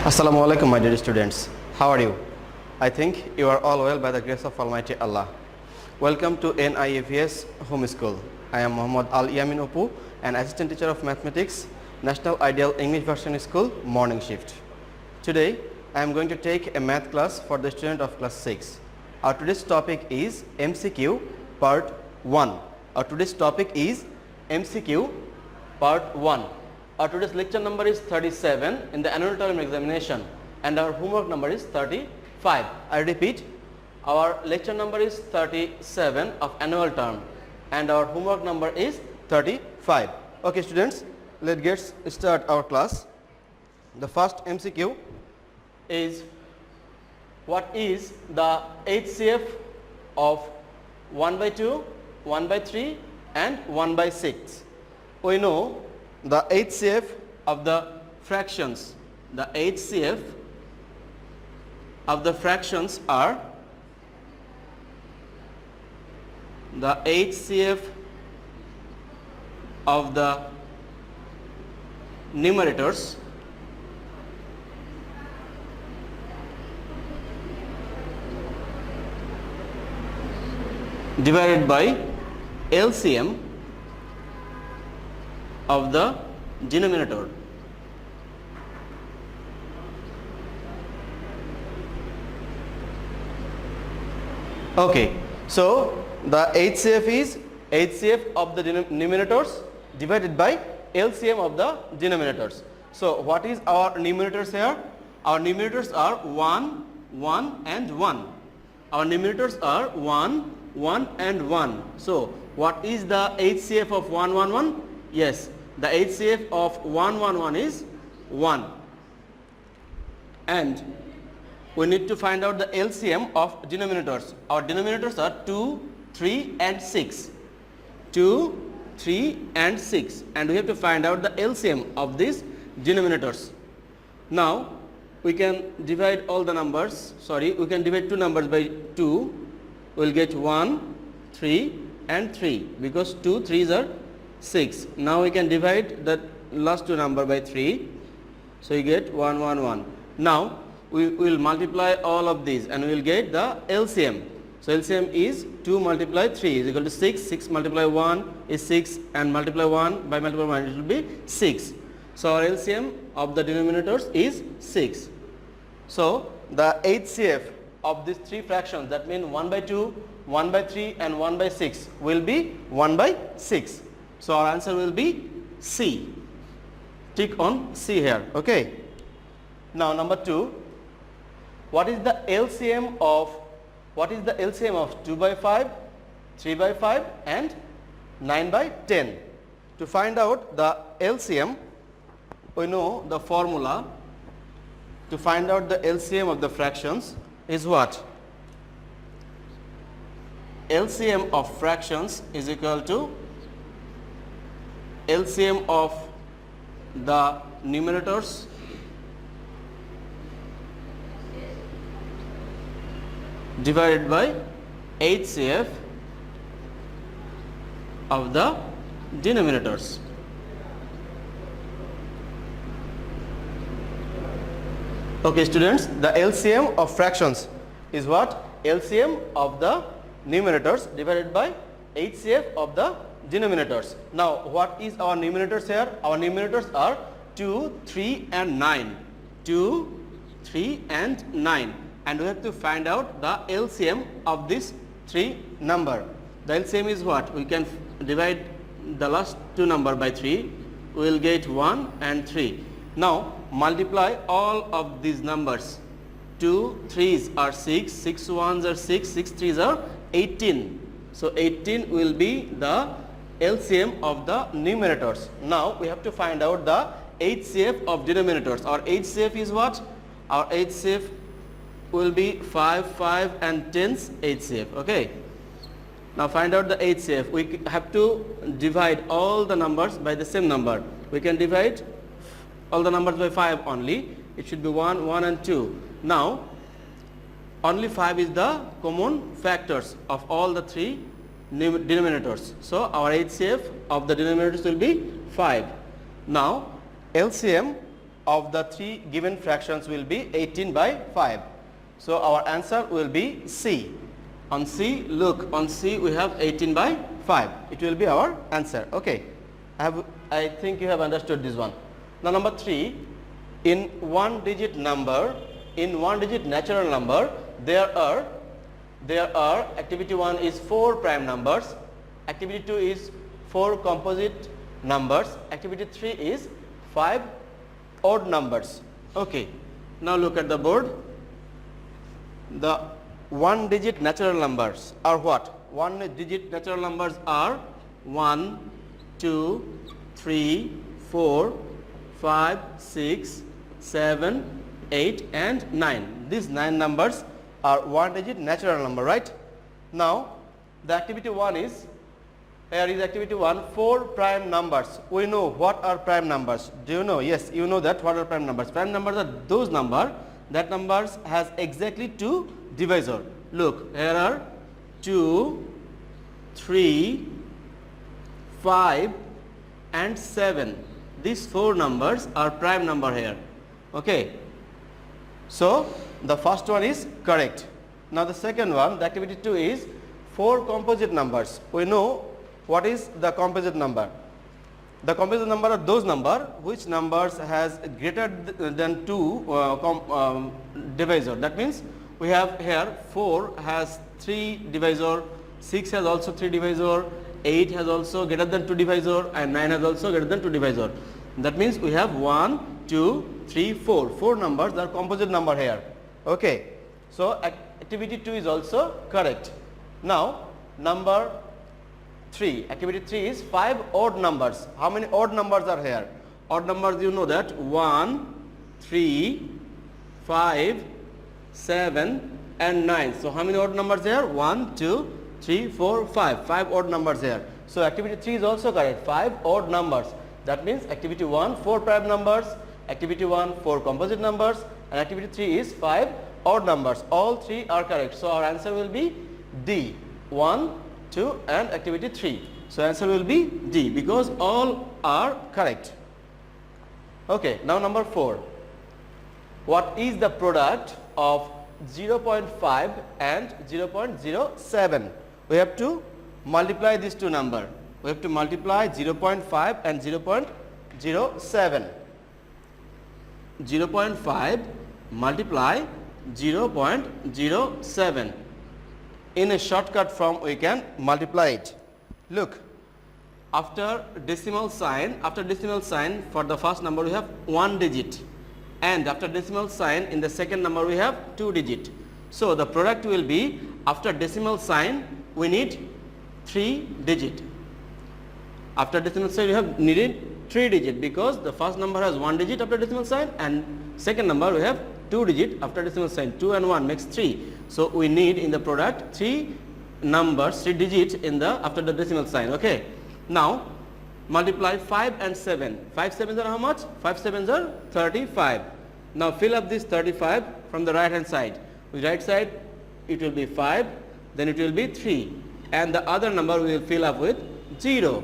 Assalamu alaikum, my dear students. How are you? I think you are all well by the grace of Almighty Allah. Welcome to NIFES Home School. I am Muhammad Al Yamin Upu, an assistant teacher of mathematics, National Ideal English Version School, morning shift. Today, I am going to take a math class for the student of class 6. Our today's topic is MCQ part 1. Our today's topic is MCQ part 1. Our today's lecture number is 37 in the annual term examination and our homework number is 35. I repeat, our lecture number is 37 of annual term and our homework number is 35. Okay students, let's get start our class. The first MCQ is, what is the HCF of 1 by 2, 1 by 3 and 1 by 6? We know the HCF of the fractions. The HCF of the fractions are, the HCF of the numerators divided by LCM of the denominator. Okay, so the HCF is HCF of the numerators divided by LCM of the denominators. So what is our numerators here? Our numerators are 1, 1 and 1. Our numerators are 1, 1 and 1. So what is the HCF of 1, 1, 1? Yes, the HCF of 1, 1, 1 is 1. And we need to find out the LCM of denominators. Our denominators are 2, 3 and 6. 2, 3 and 6. And we have to find out the LCM of these denominators. Now, we can divide all the numbers. We can divide two numbers by 2. We will get 1, 3 and 3 because 2 3s are 6. Now we can divide the last two number by 3. So you get 1, 1, 1. Now we will multiply all of these and we will get the LCM. So LCM is 2 multiply 3 is equal to 6. 6 multiply 1 is 6 and multiply 1 by multiply 1 it will be 6. So our LCM of the denominators is 6. So the HCF of these three fractions, that means 1 by 2, 1 by 3 and 1 by 6 will be 1 by 6. So our answer will be C. Tick on C here. Okay. Now number 2. What is the LCM of 2 by 5, 3 by 5 and 9 by 10? To find out the LCM, we know the formula to find out the LCM of the fractions is what? LCM of fractions is equal to LCM of the numerators divided by HCF of the denominators. Okay students, the LCM of fractions is what? LCM of the numerators divided by HCF of the denominators. Now what is our numerators here? Our numerators are 2, 3 and 9. 2, 3 and 9. And we have to find out the LCM of these three number. The LCM is what? We can divide the last two number by 3. We will get 1 and 3. Now multiply all of these numbers. 2 3s are 6, 6 1s are 6, 6 3s are 18. So 18 will be the LCM of the numerators. Now we have to find out the HCF of denominators. Our HCF is what? Our HCF will be 5, 5 and 10's HCF. Okay. Now find out the HCF. We have to divide all the numbers by the same number. We can divide all the numbers by 5 only. It should be 1, 1 and 2. Now only 5 is the common factors of all the three denominators. So our HCF of the denominators will be 5. Now LCM of the three given fractions will be 18 by 5. So our answer will be C. On C, look, on C we have 18 by 5. It will be our answer. Okay. I think you have understood this one. Now number 3, in one digit number, in one digit natural number, there are activity 1 is 4 prime numbers, activity 2 is 4 composite numbers, activity 3 is 5 odd numbers. Okay. Now look at the board. The one digit natural numbers are what? One digit natural numbers are 1, 2, 3, 4, 5, 6, 7, 8 and 9. These 9 numbers are one digit natural number, right? Now the activity 1 is, here is activity 1, 4 prime numbers. We know what are prime numbers. Do you know? Yes, you know that what are prime numbers. Prime numbers are those numbers that numbers has exactly 2 divisor. Look, here are 2, 3, 5 and 7. These 4 numbers are prime number here. Okay. So the first one is correct. Now the second one, the activity 2 is 4 composite numbers. We know what is the composite number. The composite number are those numbers which numbers has greater than 2 divisor. That means we have here 4 has 3 divisor, 6 has also 3 divisor, 8 has also greater than 2 divisor and 9 has also greater than 2 divisor. That means we have 1, 2, 3, 4. 4 numbers are composite number here. Okay. So activity 2 is also correct. Now number 3, activity 3 is 5 odd numbers. How many odd numbers are here? Odd numbers, you know that 1, 3, 5, 7 and 9. So how many odd numbers here? 1, 2, 3, 4, 5. 5 odd numbers here. So activity 3 is also correct. 5 odd numbers. That means activity 1 4 prime numbers, activity 1 4 composite numbers and activity 3 is 5 odd numbers. All 3 are correct. So our answer will be D, 1, 2 and activity 3. So answer will be D because all are correct. Okay, now number 4. What is the product of 0.5 and 0.07? We have to multiply these two numbers. We have to multiply 0.5 and 0.07. 0.5 multiply 0.07. In a shortcut form we can multiply it. Look, after decimal sign for the first number we have 1 digit and after decimal sign in the second number we have 2 digit. So the product will be after decimal sign we need 3 digit. After decimal sign we have needed 3 digit because the first number has 1 digit after decimal sign and second number we have 2 digit after decimal sign. 2 and 1 makes 3. So we need in the product 3 numbers, 3 digits in the after the decimal sign. Okay. Now multiply 5 and 7. 5 sevens are how much? 5 sevens are 35. Now fill up this 35 from the right hand side. With right side it will be 5, then it will be 3 and the other number we will fill up with 0.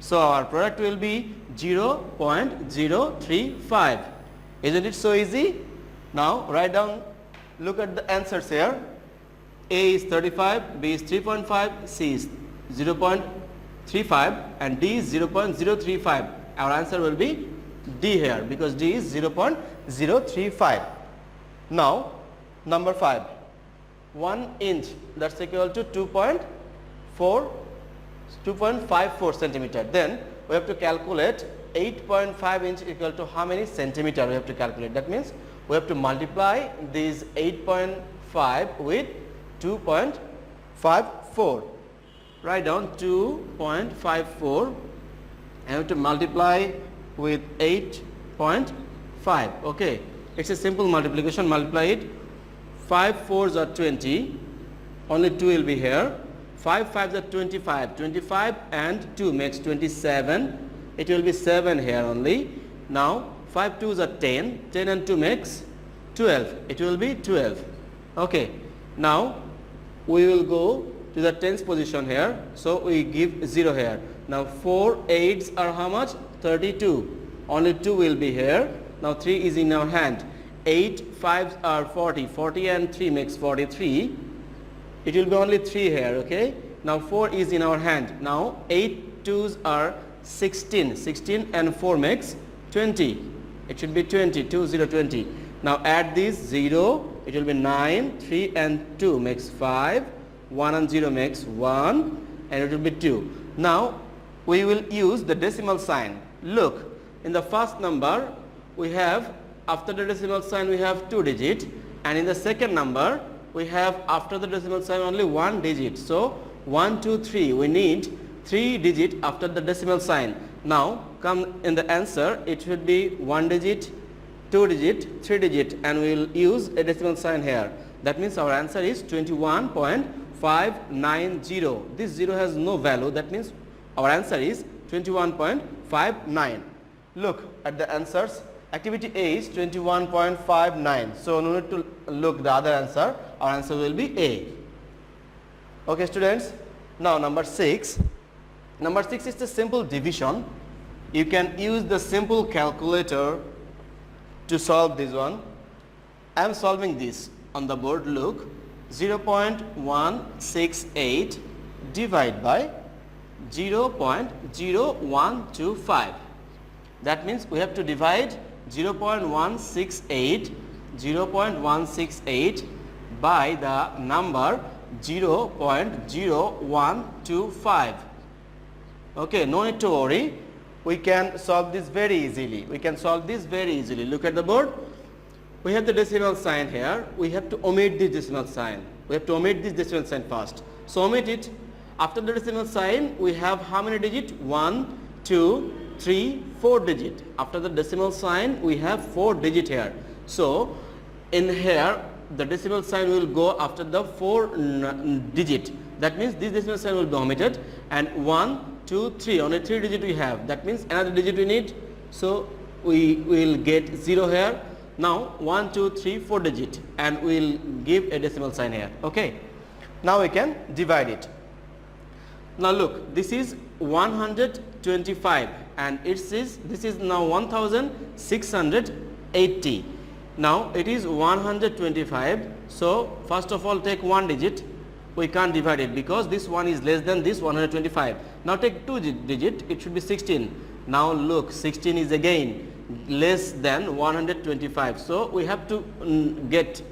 So our product will be 0.035. Isn't it so easy? Now write down, look at the answers here. A is 35, B is 3.5, C is 0.35 and D is 0.035. Our answer will be D here because D is 0.035. Now number 5. 1 inch, that's equal to 2.54 centimeter. Then we have to calculate 8.5 inch equal to how many centimeter we have to calculate. That means we have to multiply these 8.5 with 2.54. Write down 2.54 and we have to multiply with 8.5. Okay, it's a simple multiplication. Multiply it. 5 4s are 20. Only 2 will be here. 5 5s are 25. 25 and 2 makes 27. It will be 7 here only. Now 5 2s are 10. 10 and 2 makes 12. It will be 12. Okay. Now we will go to the tens position here. So we give 0 here. Now 4 8s are how much? 32. Only 2 will be here. Now 3 is in our hand. 8 5s are 40. 40 and 3 makes 43. It will be only 3 here, okay? Now 4 is in our hand. Now 8 2s are 16. 16 and 4 makes 20. It should be 20. 2 0 20. Now add this 0. It will be 9. 3 and 2 makes 5. 1 and 0 makes 1. And it will be 2. Now we will use the decimal sign. Look, in the first number we have, after the decimal sign we have 2 digit, and in the second number we have after the decimal sign only 1 digit. So 1 2 3, we need 3 digit after the decimal sign. Now come in the answer, it should be 1 digit, 2 digit, 3 digit, and we will use a decimal sign here. That means our answer is 21.590. This 0 has no value. That means our answer is 21.59. Look at the answers. Activity A is 21.59. So no need to look the other answer. Our answer will be A. Okay, students. Now number 6. Number 6 is the simple division. You can use the simple calculator to solve this one. I am solving this on the board. Look, 0.168 divided by 0.0125. That means we have to divide 0.168 by the number 0.0125. Okay, no need to worry. We can solve this very easily. Look at the board. We have the decimal sign here. We have to omit this decimal sign. First. So omit it. After the decimal sign, we have how many digits? 1, 2, 3, 4 digit. After the decimal sign, we have 4 digit here. So in here, the decimal sign will go after the 4 digit. That means this decimal sign will be omitted, and 1, 2, 3, only 3 digit we have. That means another digit we need. So we will get 0 here. Now 1, 2, 3, 4 digit, and we will give a decimal sign here. Okay. Now we can divide it. Now look, this is 125 and this is now 1680. Now it is 125. So first of all take 1 digit. We can't divide it because this one is less than this 125. Now take 2 digit, it should be 16. Now look, 16 is again less than 125. So we have to get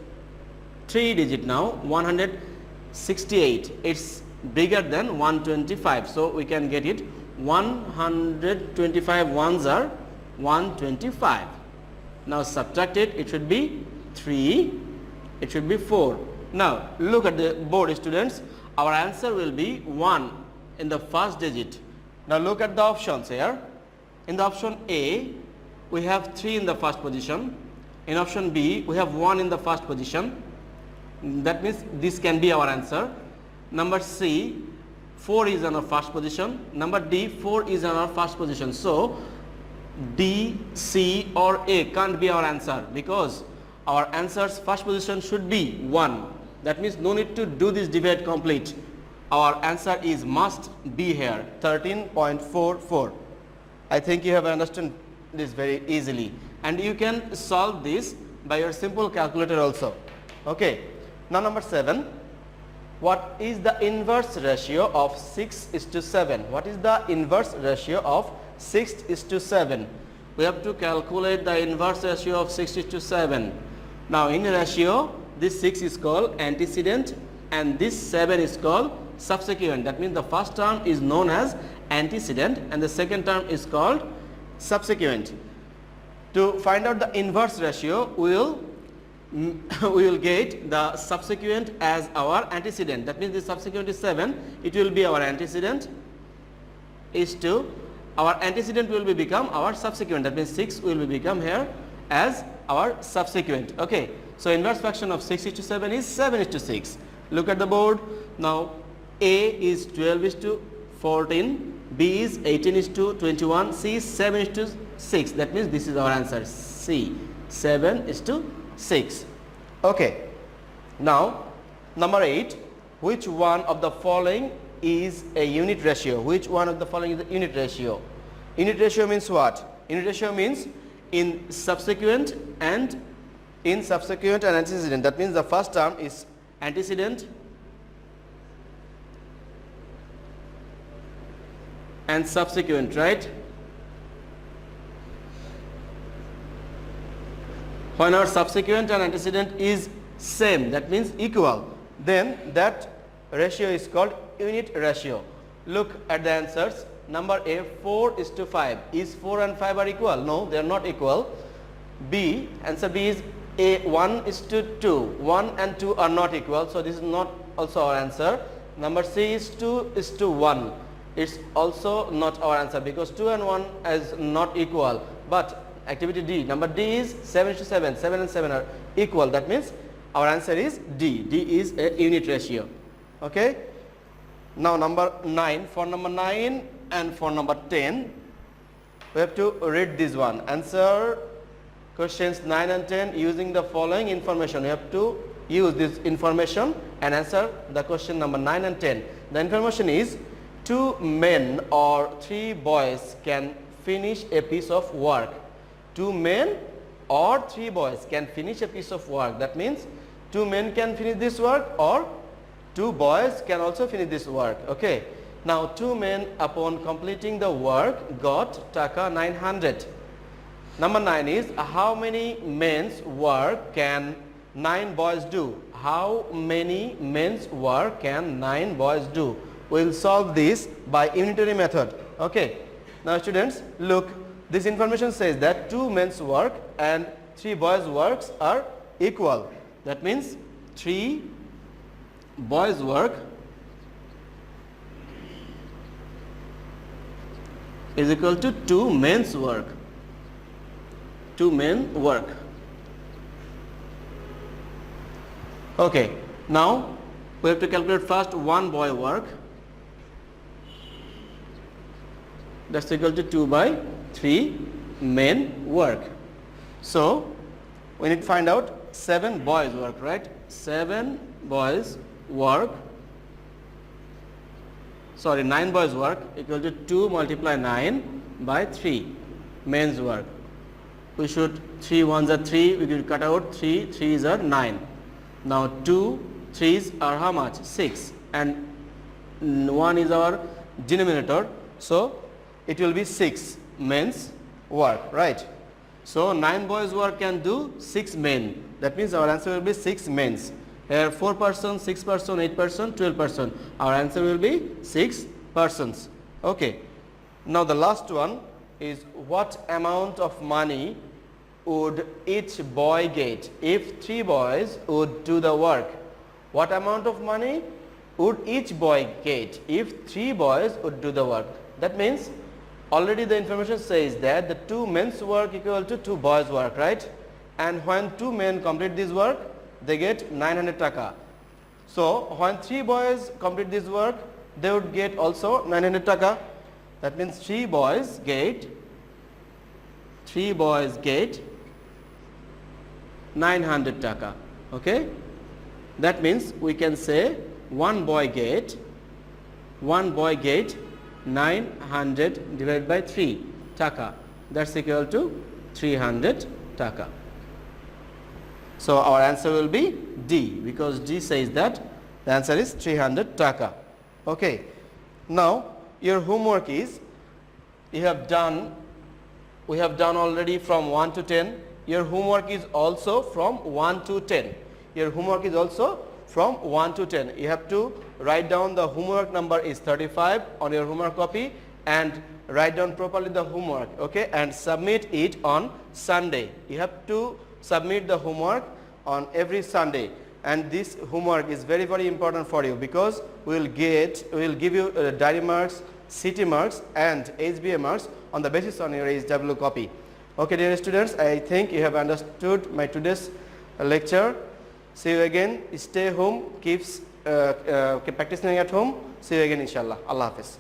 3 digit now, 168. It's bigger than 125. So we can get it 125 ones are 125. Now subtract it, it should be 3, it should be 4. Now look at the board, students. Our answer will be 1 in the first digit. Now look at the options here. In the option A, we have 3 in the first position. In option B, we have 1 in the first position. That means this can be our answer. Number C, 4 is in our first position. Number D, 4 is in our first position. So D, C or A can't be our answer because our answer's first position should be 1. That means no need to do this divide complete. Our answer is must be here, 13.44. I think you have understood this very easily, and you can solve this by your simple calculator also. Okay. Now number 7. What is the inverse ratio of 6:7? What is the inverse ratio of 6:7? We have to calculate the inverse ratio of 6:7. Now in ratio, this 6 is called antecedent and this 7 is called subsequent. That means the first term is known as antecedent and the second term is called subsequent. To find out the inverse ratio, we will get the subsequent as our antecedent. That means the subsequent is 7. It will be our antecedent is 2. Our antecedent will become our subsequent. That means 6 will become here as our subsequent. Okay. So inverse fraction of 6:7 is 7:6. Look at the board. Now A is 12:14, B is 18:21, C is 7:6. That means this is our answer. C, 7:6. Okay. Now number 8. Which one of the following is a unit ratio? Which one of the following is a unit ratio? Unit ratio means what? Unit ratio means in subsequent and antecedent. That means the first term is antecedent and subsequent, right? When our subsequent and antecedent is same, that means equal, then that ratio is called unit ratio. Look at the answers. Number A, 4:5. Is 4 and 5 are equal? No, they are not equal. B, answer B is A, 1:2. 1 and 2 are not equal, so this is not also our answer. Number C is 2:1. It's also not our answer because 2 and 1 is not equal. But activity D, number D is 7:7. 7 and 7 are equal. That means our answer is D. D is a unit ratio. Okay. Now number 9. For number 9 and for number 10, we have to read this one. Answer questions 9 and 10 using the following information. You have to use this information and answer the question number 9 and 10. The information is 2 men or 3 boys can finish a piece of work. 2 men or 3 boys can finish a piece of work. That means 2 men can finish this work or 2 boys can also finish this work. Okay. Now 2 men upon completing the work got taka 900. Number 9 is how many men's work can 9 boys do? How many men's work can 9 boys do? We will solve this by unitary method. Okay. Now students, look, this information says that 2 men's work and 3 boys' works are equal. That means 3 boys' work is equal to 2 men's work. 2 men work. Okay. Now we have to calculate first 1 boy work. That's equal to 2 by 3 men work. So we need to find out 7 boys work, right? 7 boys work, sorry, 9 boys work equal to 2 multiply 9 by 3 men's work. We should 3 ones are 3, we will cut out 3 3s are 9. Now 2 3s are how much? 6, and 1 is our denominator, so it will be 6 men's work, right? So 9 boys work can do 6 men. That means our answer will be 6 men's. Here 4 persons, 6 persons, 8 persons, 12 persons. Our answer will be 6 persons. Okay. Now the last one is what amount of money would each boy get if 3 boys would do the work? What amount of money would each boy get if 3 boys would do the work? That means already the information says that the 2 men's work equal to 2 boys work, right? And when 2 men complete this work, they get 900 taka. So when 3 boys complete this work, they would get also 900 taka. That means 3 boys get 900 taka. Okay. That means we can say 1 boy get 900 divided by 3 taka. That's equal to 300 taka. So our answer will be D, because D says that the answer is 300 taka. Okay. Now your homework is, we have done already from 1 to 10. Your homework is also from 1 to 10. Your homework is also from 1 to 10. You have to write down the homework number is 35 on your homework copy and write down properly the homework, okay, and submit it on Sunday. You have to submit the homework on every Sunday, and this homework is very, very important for you, because we will give you diary marks, CT marks and HBA marks on the basis on your HW copy. Okay, dear students, I think you have understood my today's lecture. See you again. Stay home, keep practicing at home. See you again, inshallah. Allah Hafiz.